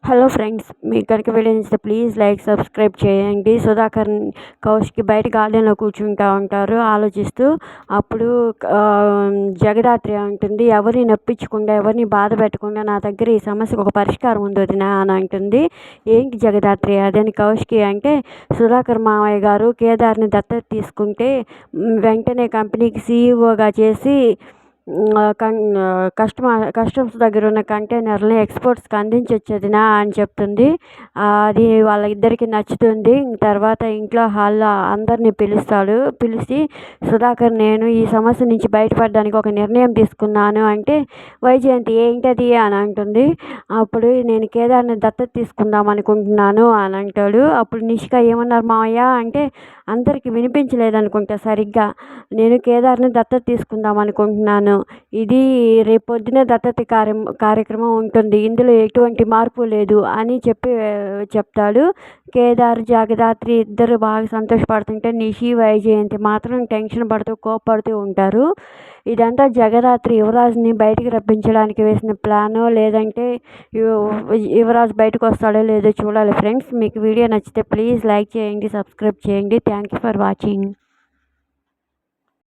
Hello friends, మీకు కనుక video నచ్చితే ప్లీజ్ లైక్ సబ్స్క్రైబ్ చేయండి. సుధాకర్ కౌశికి బయట గార్డెన్లో కూర్చుంటూ ఉంటారు ఆలోచిస్తూ. అప్పుడు జగదాత్రి అంటుంది, ఎవరిని నొప్పించకుండా ఎవరిని బాధ పెట్టకుండా నా దగ్గర ఈ సమస్యకు ఒక పరిష్కారం ఉంది వదినా అని అంటుంది. ఏంటి జగదాత్రి అదని కౌశికి అంటే, సుధాకర్ మామయ్య గారు కేదార్ని దత్తత తీసుకుంటే వెంటనే కంపెనీకి సీఈఓగా చేసి కస్టమ్స్ దగ్గర ఉన్న కంటైనర్ని ఎక్స్పోర్ట్స్కి అందించవచ్చు వదినా అని చెప్తుంది. అది వాళ్ళ ఇద్దరికి నచ్చుతుంది. తర్వాత ఇంట్లో హాల్లో అందరినీ పిలిచి సుధాకర్ నేను ఈ సమస్య నుంచి బయటపడడానికి ఒక నిర్ణయం తీసుకున్నాను అంటే, వైజయంతి ఏంటది అని అంటుంది. అప్పుడు నేను కేదార్ని దత్తత తీసుకుందాం అనుకుంటున్నాను అని అంటాడు. అప్పుడు నిషిక ఏమన్నారు మావయ్య అంటే, అందరికీ వినిపించలేదనుకుంటా సరిగ్గా. నేను కేదార్ని దత్తత తీసుకుందాం అనుకుంటున్నాను, ఇది రేపొద్దున దత్తత కార్యక్రమం ఉంటుంది, ఇందులో ఎటువంటి మార్పు లేదు అని చెప్తాడు. కేదార్ జగదాత్రి ఇద్దరు బాగా సంతోషపడుతుంటే నిషి వైజయంతి మాత్రం టెన్షన్ పడుతూ కోప్పడుతూ ఉంటారు. ఇదంతా జగదాత్రి యువరాజుని బయటికి రప్పించడానికి వేసిన ప్లానో లేదంటే యువరాజు బయటకు వస్తాడో లేదో చూడాలి ఫ్రెండ్స్. మీకు వీడియో నచ్చితే ప్లీజ్ లైక్ చేయండి, సబ్స్క్రైబ్ చేయండి. Thank you for watching.